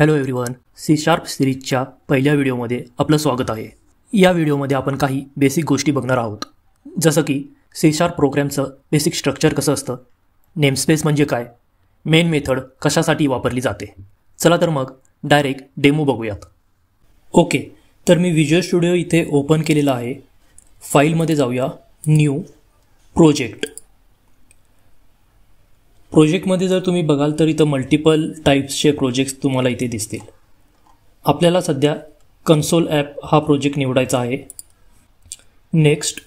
Hello everyone, C sharp सिरीजच्या पहिल्या व्हिडिओमध्ये आपलं स्वागत आहे. या व्हिडिओमध्ये आपण काही बेसिक गोष्टी बघणार आहोत, जसं की सी शार्प प्रोग्रामचं बेसिक स्ट्रक्चर कसं असतं, नेमस्पेस म्हणजे काय, मेन मेथड कशासाठी वापरली जाते. चला तर मग डायरेक्ट डेमो बघूयात. ओके, तर मी विज्युअल स्टुडिओ इथे ओपन केलेला आहे. फाईलमध्ये जाऊया, न्यू प्रोजेक्ट. प्रोजेक्टमध्ये जर तुम्ही बघाल तर इथं मल्टिपल टाईप्सचे प्रोजेक्ट्स तुम्हाला इथे दिसतील. आपल्याला सध्या कन्सोल ॲप हा प्रोजेक्ट निवडायचा आहे. नेक्स्ट,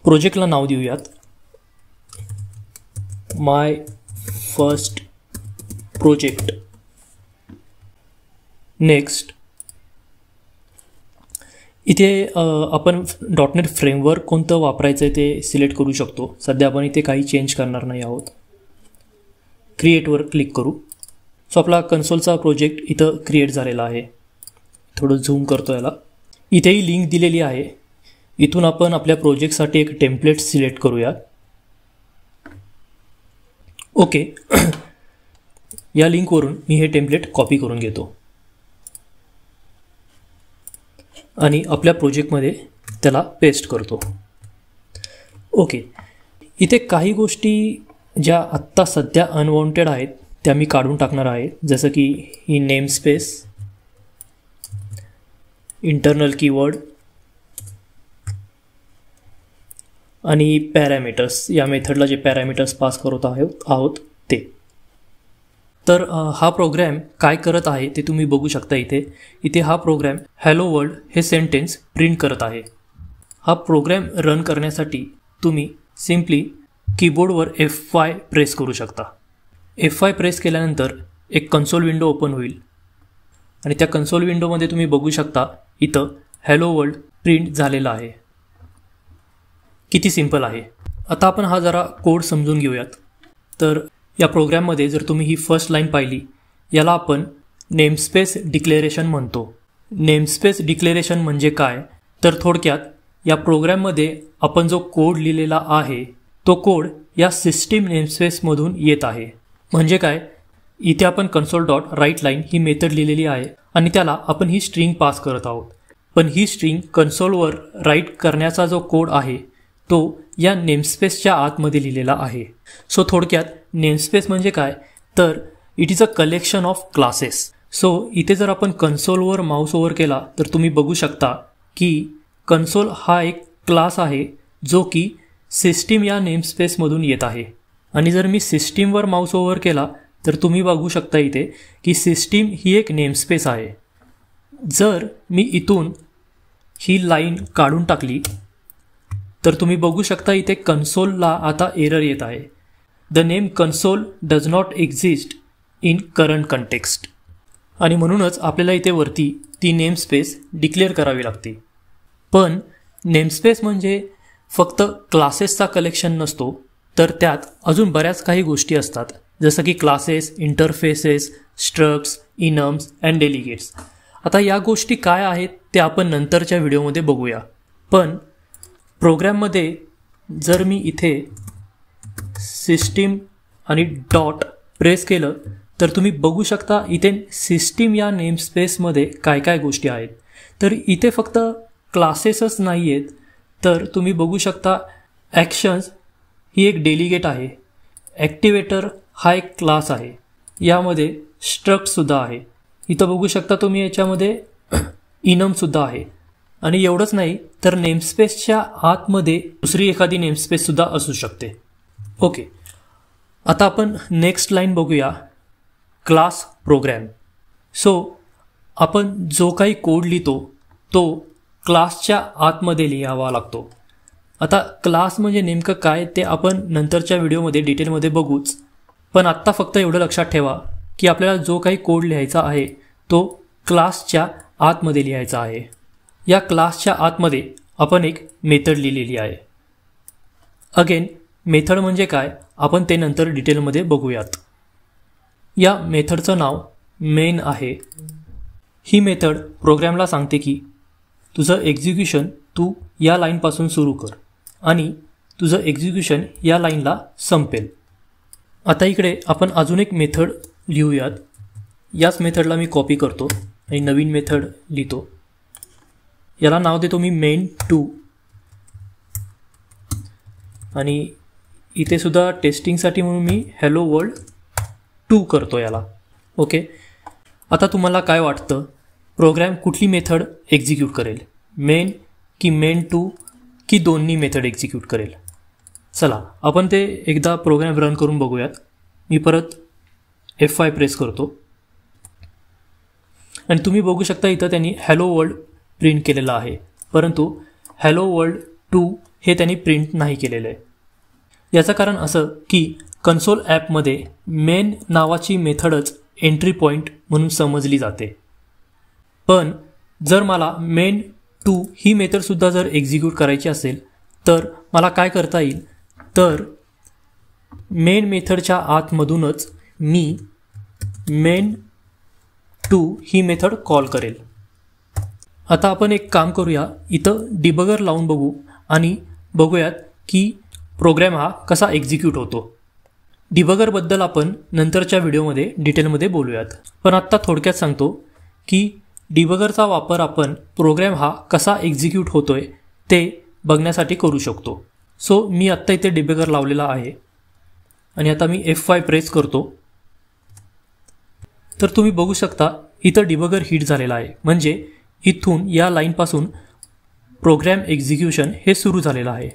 प्रोजेक्टला नाव देऊयात माय फर्स्ट प्रोजेक्ट. नेक्स्ट, इथे आपण .NET फ्रेमवर्क कोणतं वापरायचं आहे ते सिलेक्ट करू शकतो. सध्या आपण इथे काही चेंज करणार नाही आहोत. क्रिएटवर क्लिक करू. सो आपला कन्सोलचा प्रोजेक्ट इथं क्रिएट झालेला आहे. थोडं झूम करतो याला. इथेही लिंक दिलेली आहे. इथून आपण आपल्या प्रोजेक्टसाठी एक टेम्पलेट सिलेक्ट करूया. ओके, या लिंकवरून मी हे टेम्पलेट कॉपी करून घेतो आणि आपल्या प्रोजेक्टमध्ये त्याला पेस्ट करतो. ओके, इथे काही गोष्टी ज्या आत्ता सध्या अनवॉन्टेड आहेत त्या मी काढून टाकणार आहे, जसं की ही नेम स्पेस, इंटरनल कीवर्ड आणि पॅरामीटर्स. या मेथडला जे पॅरामीटर्स पास करत आहोत ते. तर हा प्रोग्रॅम काय करत आहे ते तुम्ही बघू शकता. इथे हा प्रोग्रॅम हॅलो वर्ल्ड हे सेंटेन्स प्रिंट करत आहे. हा प्रोग्रॅम रन करण्यासाठी तुम्ही सिम्पली कीबोर्डवर F5 प्रेस करू शकता. F5 प्रेस केल्यानंतर एक कन्सोल विंडो ओपन होईल आणि त्या कन्सोल विंडोमध्ये तुम्ही बघू शकता इथं हॅलो वर्ल्ड प्रिंट झालेला आहे. किती सिंपल आहे. आता आपण हा जरा कोड समजून घेऊयात. तर या प्रोग्रॅममध्ये जर तुम्ही ही फर्स्ट लाईन पाहिली, याला आपण नेमस्पेस डिक्लेरेशन म्हणतो. नेमस्पेस डिक्लेरेशन म्हणजे काय, तर थोडक्यात या प्रोग्रॅममध्ये आपण जो कोड लिहिलेला आहे तो कोड या सिस्टीम नेमस्पेसमधून येत आहे. म्हणजे काय, इथे आपण console.writeLine ही मेथड लिहिलेली आहे आणि त्याला आपण ही स्ट्रिंग पास करत आहोत. पण ही स्ट्रिंग कन्सोलवर राईट करण्याचा जो कोड आहे तो या नेमस्पेसच्या आतमध्ये लिहिलेला आहे. सो थोडक्यात नेमस्पेस म्हणजे काय, तर it is a collection of classes. So इथे जर आपण कन्सोलवर माऊस ओव्हर केला तर तुम्ही बघू शकता की कन्सोल हा एक क्लास आहे जो की सिस्टीम या नेमस्पेसमधून येत आहे. आणि जर मी सिस्टीमवर माऊस ओव्हर केला तर तुम्ही बघू शकता इथे की सिस्टीम ही एक नेमस्पेस आहे. जर मी इथून ही लाईन काढून टाकली तर तुम्ही बघू शकता इथे कन्सोलला आता एरर येत आहे. The name console does not exist in current context. आणि म्हणूनच आपल्याला इथे वरती ती नेमस्पेस डिक्लेअर करावी लागते. पण नेमस्पेस म्हणजे फक्त क्लासेसचा कलेक्शन नसतो, तर त्यात अजून बऱ्याच काही गोष्टी असतात, जसं की क्लासेस, इंटरफेसेस, स्ट्रक्ट्स, इनम्स अँड डेलिगेट्स. आता या गोष्टी काय आहेत ते आपण नंतरच्या व्हिडिओमध्ये बघूया. पण प्रोग्रॅममध्ये जर मी इथे सिस्टीम आणि डॉट प्रेस केलं तर तुम्ही बघू शकता इथे सिस्टीम या नेमस्पेसमध्ये काय काय गोष्टी आहेत. तर इथे फक्त क्लासेसच नाही आहेत, तर तुम्ही बघू शकता ॲक्शन्स ही एक डेलिगेट आहे, ॲक्टिवेटर हा एक क्लास आहे, यामध्ये स्ट्रक्टसुद्धा आहे. इथं बघू शकता तुम्ही याच्यामध्ये इनमसुद्धा आहे. आणि एवढंच नाही तर नेमस्पेसच्या आतमध्ये दुसरी एखादी नेमस्पेससुद्धा असू शकते. ओके, आता आपण नेक्स्ट लाईन बघूया, क्लास प्रोग्रॅम. सो आपण जो काही कोड लिहितो तो क्लासच्या आतमध्ये लिहावा लागतो. आता क्लास म्हणजे नेमकं काय ते आपण नंतरच्या व्हिडिओमध्ये डिटेलमध्ये बघूच. पण आत्ता फक्त एवढं लक्षात ठेवा की आपल्याला जो काही कोड लिहायचा आहे तो क्लासच्या आतमध्ये लिहायचा आहे. या क्लासच्या आतमध्ये आपण एक मेथड लिहिलेली आहे. अगेन मेथड म्हणजे काय आपण ते नंतर डिटेलमध्ये बघूयात. या मेथडचं नाव मेन आहे. ही मेथड प्रोग्रॅमला सांगते की तुझं एक्झिक्युशन तू या लाईनपासून सुरू कर आणि तुझं एक्झिक्युशन या लाईनला संपेल. आता इकडे आपण अजून एक मेथड लिहूयात. याच मेथडला मी कॉपी करतो आणि नवीन मेथड लिहितो. याला नाव देतो मी main2 आणि इथे सुद्धा टेस्टिंगसाठी म्हणून मी hello world 2 करतो याला. ओके, आता तुम्हाला काय वाटतं प्रोग्रॅम कुठली मेथड एक्झिक्यूट करेल, मेन की main2 की दोन्ही मेथड एक्झिक्यूट करेल? चला आपण ते एकदा प्रोग्रॅम रन करून बघूयात. मी परत F5 प्रेस करतो आणि तुम्ही बघू शकता इथं त्यांनी हॅलो वर्ल्ड प्रिंट केलेलं आहे, परंतु हॅलो वर्ल्ड 2 हे त्यांनी प्रिंट नाही केलेलं आहे. याचं कारण असं की कन्सोल ॲपमध्ये मेन नावाची मेथडच एंट्री पॉईंट म्हणून समजली जाते. पण जर मला main2 ही मेथडसुद्धा जर एक्झिक्यूट करायची असेल तर मला काय करता येईल, तर मेन मेथडच्या आतमधूनच मी main2 ही मेथड कॉल करेल. आता आपण एक काम करूया, इथं डिबगर लावून बघू आणि बघूयात की प्रोग्रॅम हा कसा एक्झिक्यूट होतो. डिबगरबद्दल आपण नंतरच्या व्हिडिओमध्ये डिटेलमध्ये बोलूयात, पण आत्ता थोडक्यात सांगतो की डिबगरचा वापर आपण प्रोग्रॅम हा कसा एक्झिक्यूट होतोय ते बघण्यासाठी करू शकतो. सो मी आत्ता इथे डिबगर लावलेला आहे आणि आता मी F5 प्रेस करतो. तर तुम्ही बघू शकता इथं डिबगर हिट झालेला आहे, म्हणजे इथून या लाईनपासून प्रोग्रॅम एक्झिक्युशन हे सुरू झालेलं आहे.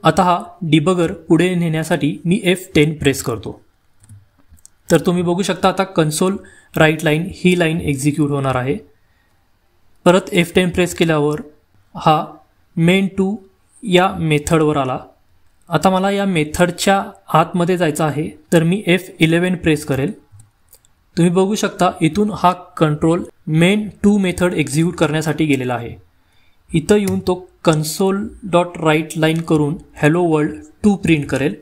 आता हा डिबगर पुढे नेण्यासाठी मी F10 प्रेस करतो. तर तुम्ही बघू शकता आता कन्सोल राईट लाईन ही लाईन एक्झिक्यूट होणार आहे. परत F10 प्रेस केल्यावर हा main2 या मेथडवर आला. आता मला या मेथडच्या आतमध्ये जायचं आहे, तर मी F11 प्रेस करेल. तुम्ही बघू शकता इथून हा कंट्रोल main2 मेथड एक्झिक्यूट करण्यासाठी गेलेला आहे. इथं येऊन तो console.writeLine करून हॅलो वर्ल्ड 2 प्रिंट करेल.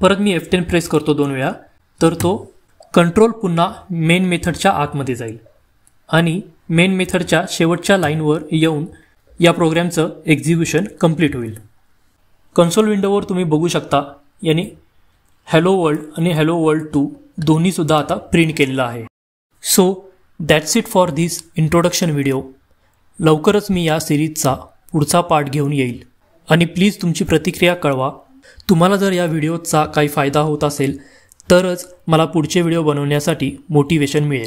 परत मी F10 प्रेस करतो 2 वेळा, तर तो कंट्रोल पुन्हा मेन मेथडच्या आतमध्ये जाईल आणि मेन मेथडच्या शेवटच्या लाईनवर येऊन या प्रोग्रॅमचं एक्झिक्युशन कंप्लीट होईल. कन्सोल विंडोवर तुम्ही बघू शकता याने हॅलो वर्ल्ड आणि हॅलो वर्ल्ड 2 दोन्हीसुद्धा आता प्रिंट केलेलं आहे. So that's it for this introduction video. लवकरच मी या सिरीजचा पुढचा पार्ट घेऊन येईल आणि प्लीज तुमची प्रतिक्रिया कळवा. तुम्हाला जर या व्हिडिओचा काही फायदा होत असेल तरच मला पुढचे व्हिडिओ बनवण्यासाठी मोटिवेशन मिळेल.